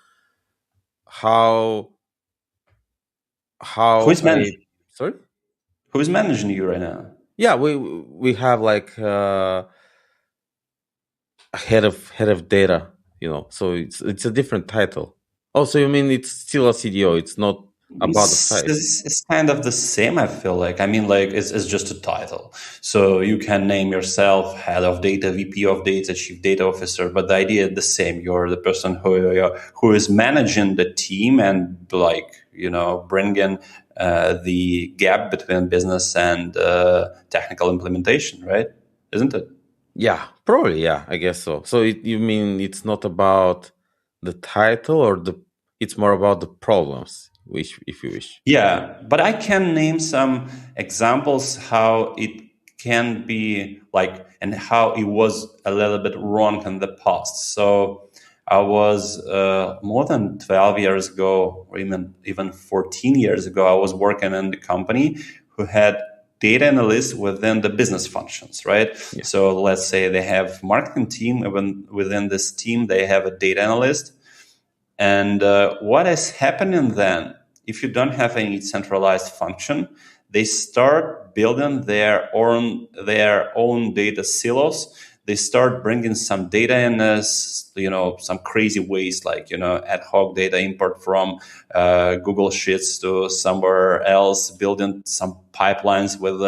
How who how is a managing? sorry? Who is managing you right now? Yeah, we have like a head of data, so it's a different title. Oh, so you mean it's still a CDO? It's not about the size. It's kind of the same, I feel like. I mean, like, it's just a title. So you can name yourself head of data, VP of data, chief data officer, but the idea is the same. You're the person who is managing the team and, bringing the gap between business and technical implementation, right? Isn't it? Yeah, Probably, yeah, I guess so. So you mean it's not about the title or it's more about the problems, which if you wish. Yeah, but I can name some examples how it can be like and how it was a little bit wrong in the past. So I was more than 12 years ago, or even 14 years ago, I was working in the company who had data analysts within the business functions, right? Yeah. So let's say they have marketing team, even within this team, they have a data analyst. And what is happening then, if you don't have any centralized function, they start building their own data silos. They start bringing some data in as some crazy ways, like ad hoc data import from Google Sheets to somewhere else, building some pipelines with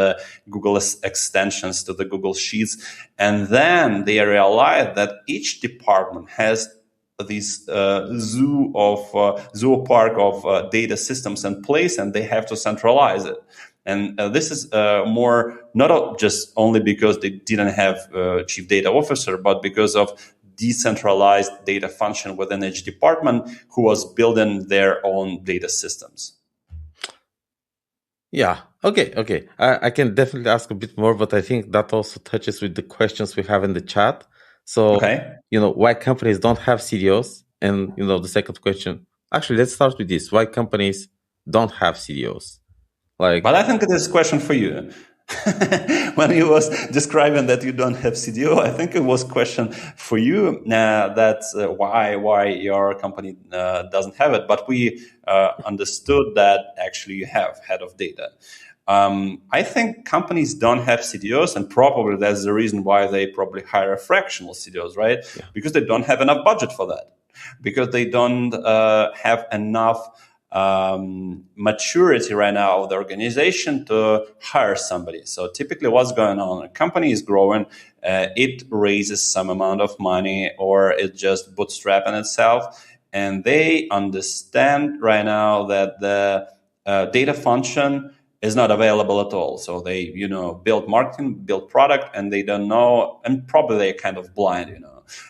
Google extensions to the Google Sheets, and then they realize that each department has this zoo park of data systems in place, and they have to centralize it. And this is more not just only because they didn't have chief data officer, but because of decentralized data function within each department who was building their own data systems. Yeah. Okay. Okay. I can definitely ask a bit more, but I think that also touches with the questions we have in the chat. So, Okay. why companies don't have CDOs? And, the second question, actually, let's start with this. Why companies don't have CDOs? But I think it is a question for you. When you was describing that you don't have CDO, I think it was a question for you. That's why your company doesn't have it. But we understood that actually you have head of data. I think companies don't have CDOs, and probably that's the reason why they probably hire fractional CDOs, right? Yeah. Because they don't have enough budget for that, because they don't have enough maturity right now of the organization to hire somebody. So typically what's going on, a company is growing, it raises some amount of money, or it just bootstrapping itself, and they understand right now that the data function is not available at all. So they, build marketing, build product, and they don't know, and probably they're kind of blind.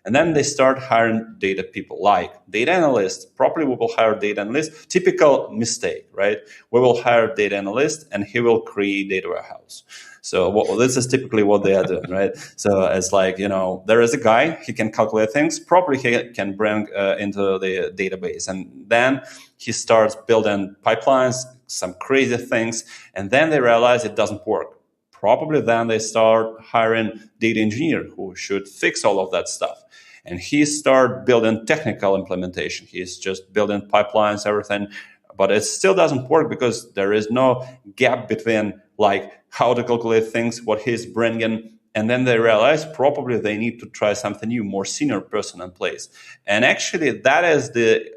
And then they start hiring data people, like data analysts. Probably we will hire data analyst. Typical mistake, right? We will hire data analyst, and he will create data warehouse. So this is typically what they are doing, right? So it's like, there is a guy, he can calculate things. Probably he can bring into the database, and then he starts building pipelines, some crazy things, and then they realize it doesn't work. Probably then they start hiring data engineer who should fix all of that stuff. And he start building technical implementation. He's just building pipelines, everything, but it still doesn't work because there is no gap between like how to calculate things, what he's bringing, and then they realize probably they need to try something new, more senior person in place. And actually, that is the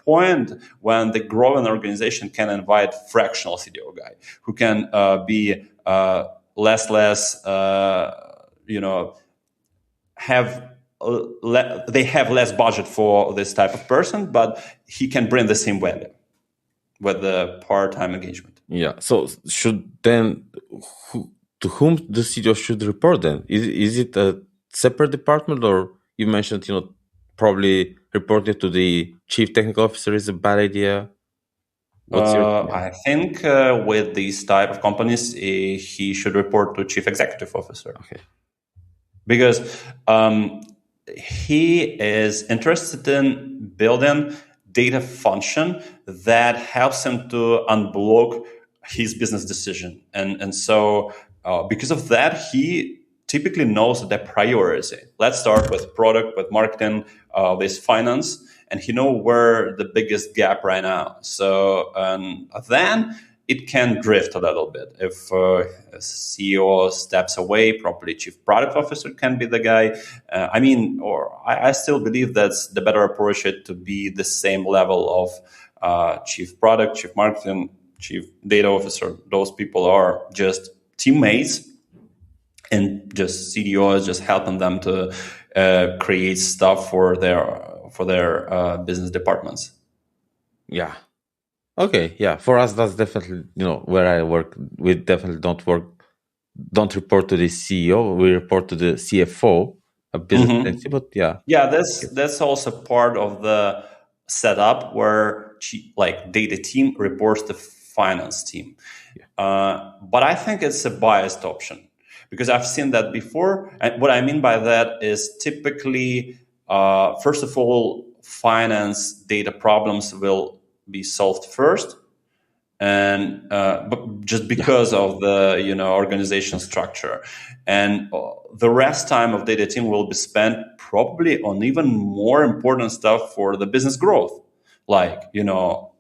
point when the growing organization can invite fractional CDO guy who can be less, have they have less budget for this type of person, but he can bring the same value with the part-time engagement. Yeah. So should then to whom the CDO should report then? Is it a separate department, or you mentioned probably reporting to the chief technical officer is a bad idea? What's your I think with these type of companies, he should report to chief executive officer. Okay. Because he is interested in building data function that helps him to unblock his business decision. And so because of that, he typically knows the priority. Let's start with product, with marketing, with finance, and he know where the biggest gap right now. So then it can drift a little bit. If a CEO steps away, probably chief product officer can be the guy. I still believe that's the better approach, it to be the same level of chief product, chief marketing, chief data officer. Those people are just teammates, and just CDO is just helping them to create stuff for their business departments. Yeah. Okay. Yeah. For us, that's definitely where I work. We definitely don't report to the CEO. We report to the CFO. a business Hmm. entity, but yeah. Yeah, that's also part of the setup where like data team reports to finance team. Yeah. But I think it's a biased option because I've seen that before. And what I mean by that is typically, first of all, finance data problems will be solved first, and but just Yeah. because of the organization structure, and the rest time of data team will be spent probably on even more important stuff for the business growth, like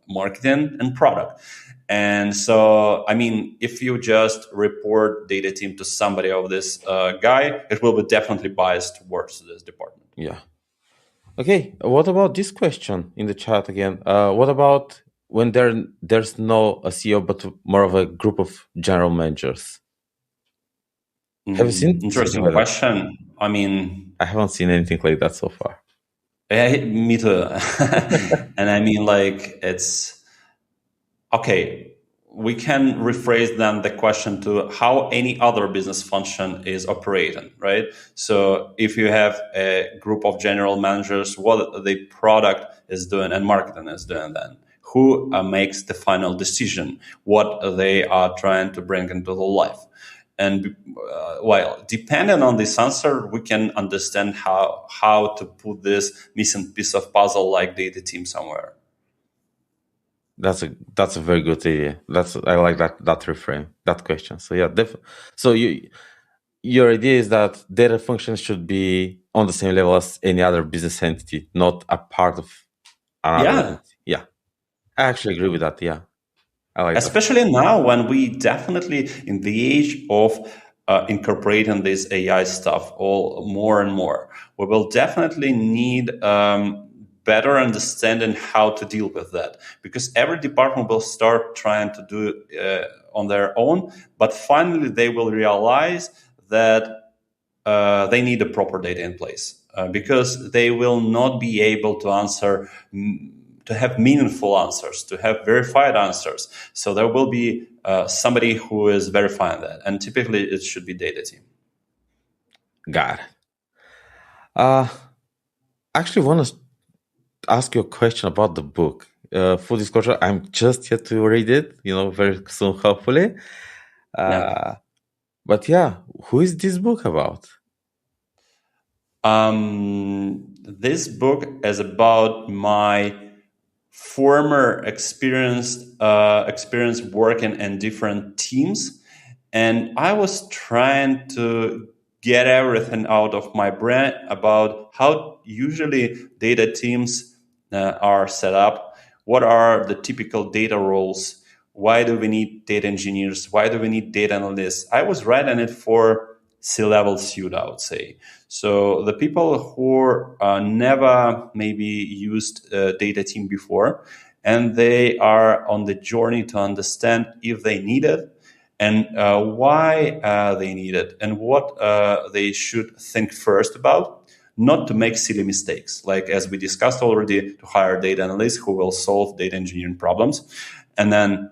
marketing and product. And so, I mean, if you just report data team to somebody of this guy, it will be definitely biased towards this department. Yeah. Okay, what about this question in the chat again? What about when there's no a CEO but more of a group of general managers? Have you seen something Interesting like that? question. I mean, I haven't seen anything like that so far. yeah, me too. And I mean, like, it's okay. We can rephrase then the question to how any other business function is operating, right? So if you have a group of general managers, what the product is doing and marketing is doing, then who makes the final decision, what they are trying to bring into the life. And well, depending on this answer, we can understand how to put this missing piece of puzzle like data team somewhere. That's a very good idea. I like that reframe, that question. So yeah, so your idea is that data functions should be on the same level as any other business entity, not a part of another Yeah, entity. Yeah, I actually agree with that. Yeah, I like that. especially now when we definitely in the age of incorporating this AI stuff all more and more, we will definitely need better understanding how to deal with that because every department will start trying to do it on their own, but finally they will realize that they need a proper data in place because they will not be able to answer to have meaningful answers, to have verified answers. So there will be somebody who is verifying that, and typically it should be data team. Got it. Uh, actually, want to ask you a question about the book. Full disclosure, I'm just yet to read it. Very soon, hopefully. Yeah. Uh, but yeah, who is this book about? This book is about my former experience working in different teams, and I was trying to get everything out of my brain about how usually data teams are set up, what are the typical data roles, why do we need data engineers, why do we need data analysts. I was writing it for C-level suit, I would say. So the people who never maybe used a data team before, and they are on the journey to understand if they need it and why they need it and what they should think first about, not to make silly mistakes. Like as we discussed already, to hire data analysts who will solve data engineering problems. And then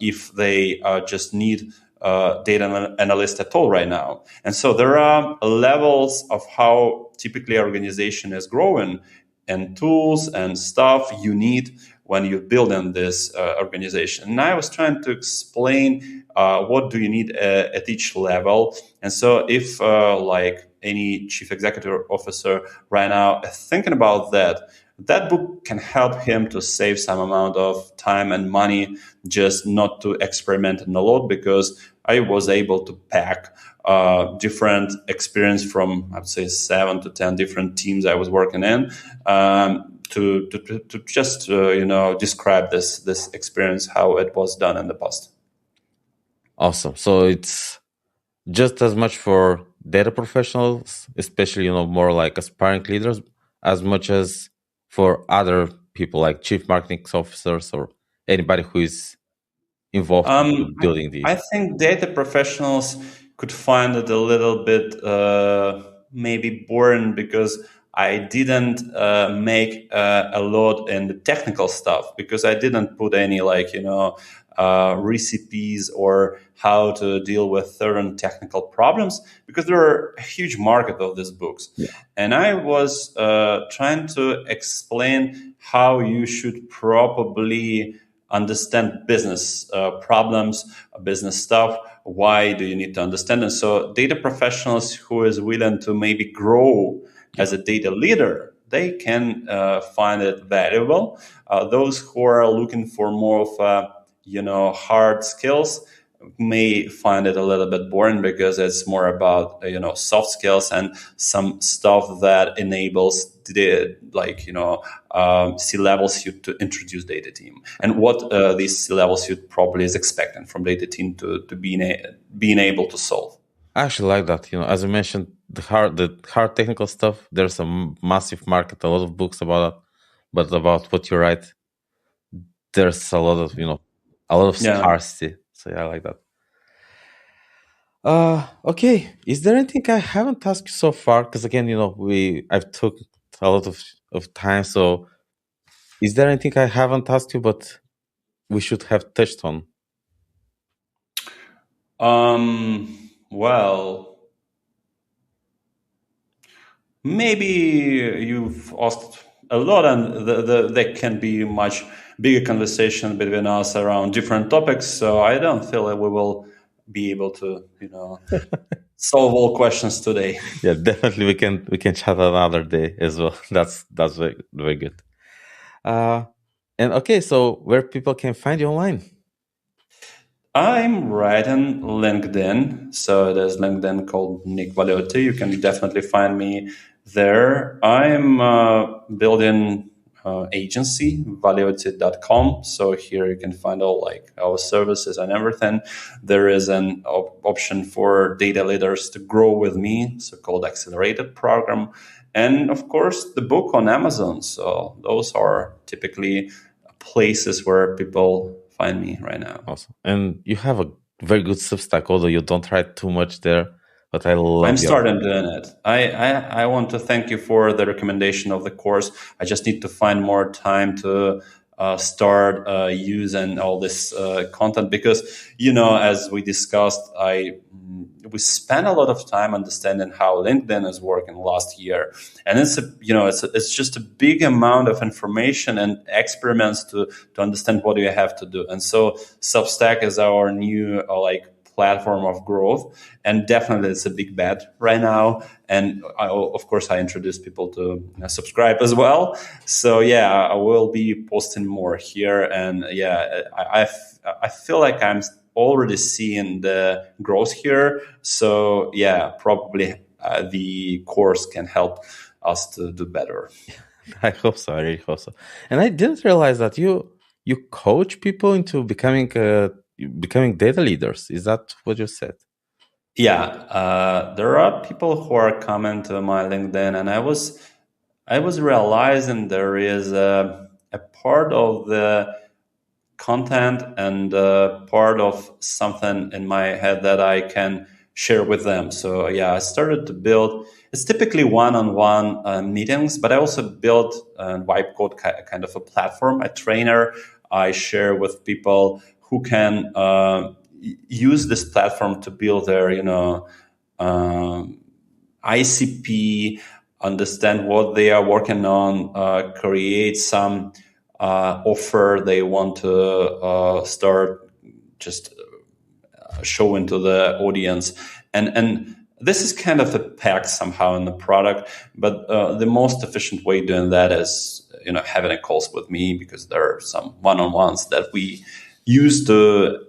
if they just need data analyst at all right now. And so there are levels of how typically organization is growing and tools and stuff you need when you build in this organization. And I was trying to explain what do you need at each level. And so if like any chief executive officer right now thinking about that, that book can help him to save some amount of time and money, just not to experiment in a lot, because I was able to pack different experience from, I would say, 7 to 10 different teams I was working in, to just describe this experience, how it was done in the past. Awesome. So it's just as much for data professionals, especially more like aspiring leaders, as much as for other people like chief marketing officers or anybody who is involved into Um, building I these. think data professionals could find it a little bit maybe boring because I didn't make a lot in the technical stuff because I didn't put any recipes or how to deal with certain technical problems because there are a huge market of these books. Yeah. And I was trying to explain how you should probably understand business problems, business stuff. Why do you need to understand? And so data professionals who is willing to maybe grow Yeah. as a data leader, they can find it valuable. Those who are looking for more of hard skills may find it a little bit boring because it's more about soft skills and some stuff that enables the C-level suite to introduce data team and what this C-level suite probably is expecting from data team to being able to solve. I actually like that. As you mentioned, the hard technical stuff. There's a massive market, a lot of books about it. But about what you write, there's a lot of Yeah. scarcity. So yeah, I like that. Okay. Is there anything I haven't asked you so far? Because again, I've took a lot of time. So is there anything I haven't asked you, but we should have touched on? Well, maybe you've asked a lot, and there can be much bigger conversation between us around different topics. So I don't feel that we will be able to, solve all questions today. Yeah, definitely we can chat another day as well. That's very, very good. Uh, and okay, so where people can find you online? I'm writing LinkedIn, so there's LinkedIn called Nick Valioti. You can definitely find me there. I'm building agency, valioti.com. So here you can find all like our services and everything. There is an option for data leaders to grow with me, so-called accelerated program. And of course, the book on Amazon. So those are typically places where people find me right now. Awesome. And you have a very good Substack, although you don't write too much there, but I I'm love your. starting doing it. I want to thank you for the recommendation of the course. I just need to find more time to start using all this content because, as we discussed, we spent a lot of time understanding how LinkedIn is working last year, and it's just a big amount of information and experiments to understand what you have to do. And so Substack is our new platform of growth, and definitely it's a big bet right now. And of course I introduce people to subscribe as well. So yeah, I will be posting more here, and yeah, I feel like I'm already seeing the growth here. So yeah, probably the course can help us to do better. I hope so. I really hope so. And I didn't realize that you coach people into becoming data leaders. Is that what you said? Yeah, there are people who are coming to my LinkedIn, and I was realizing there is a part of the content and part of something in my head that I can share with them. So yeah, I started to build. It's typically one-on-one meetings, but I also built a vibe code kind of a platform, a trainer. I share with people who can use this platform to build their, ICP, understand what they are working on, create some offer they want to start just showing to the audience, and this is kind of a pack somehow in the product, but the most efficient way doing that is having a calls with me, because there are some one-on-ones that we use to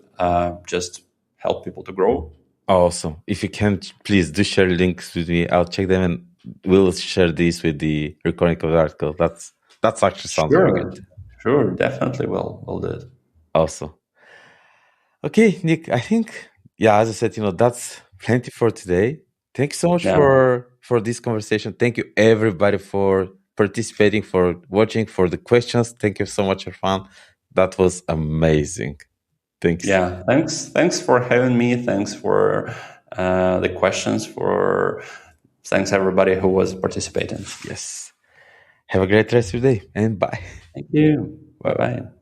just help people to grow. Awesome. If you can, please do share links with me. I'll check them and we'll share this with the recording of the article. That's actually sounds very Sure, good. sure, definitely will do it. Awesome. Okay, Nick, I think, yeah, as I said, that's plenty for today. Thanks so much Yeah, for this conversation. Thank you everybody for participating, for watching, for the questions. Thank you so much for fun. That was amazing. Thanks. yeah. Thanks for having me. Thanks for the questions, for thanks everybody who was participating. Yes. Have a great rest of your day and bye. Thank you. Bye bye.